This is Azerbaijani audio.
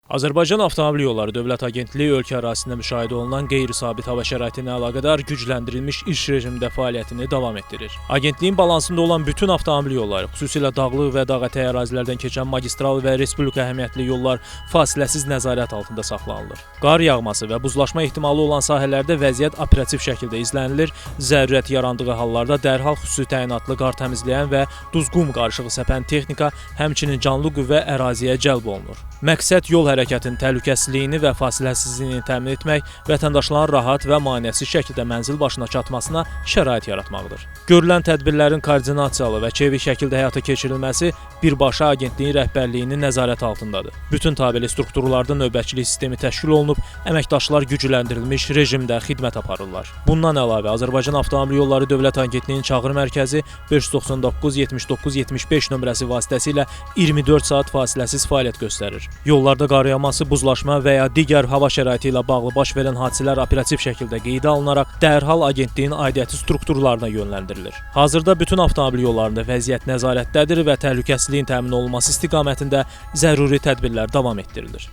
Azərbaycan Avtomobil Yolları Dövlət Agentliyi ölkə ərazisində müşahidə olunan qeyri-sabit hava şəraiti ilə əlaqədar gücləndirilmiş iş rejimində fəaliyyətini davam etdirir. Agentliyin balansında olan bütün avtomobil yolları, xüsusilə dağlıq və dağətəyi ərazilərdən keçən magistral və respublika əhəmiyyətli yollar fasiləsiz nəzarət altında saxlanılır. Qar yağması və buzlaşma ehtimalı olan sahələrdə vəziyyət operativ şəkildə izlənilir, zərurət yarandığı hallarda dərhal xüsusi təyinatlı qar təmizləyən və duz-qum qarışığı səpən texnika, həmçinin canlı qüvvə əraziyə cəlb olunur. Məqsəd yol hərəkətinin təhlükəsizliyini və fasiləsizliyini təmin etmək, vətəndaşların rahat və maneəsiz şəkildə mənzil başına çatmasına şərait yaratmaqdır. Görülən tədbirlərin koordinasiyalı və çevik şəkildə həyata keçirilməsi birbaşa agentliyin rəhbərliyinin nəzarəti altındadır. Bütün tabeli strukturlarda növbətçilik sistemi təşkil olunub, əməkdaşlar gücləndirilmiş rejimdə xidmət aparırlar. Bundan əlavə, Azərbaycan Avtomobil Yolları Dövlət Agentliyinin çağrı mərkəzi 599 79 75 nömrəsi vasitəsilə 24 saat fasiləsiz fəaliyyət göstərir. Yollarda qar yağması, buzlaşma və ya digər hava şəraiti ilə bağlı baş verən hadisələr operativ şəkildə qeydə alınaraq dərhal agentliyin aidiyyəti strukturlarına yönləndirilir. Hazırda bütün avtomobil yollarında vəziyyət nəzarətdədir və təhlükəsizliyin təmin olunması istiqamətində zəruri tədbirlər davam etdirilir.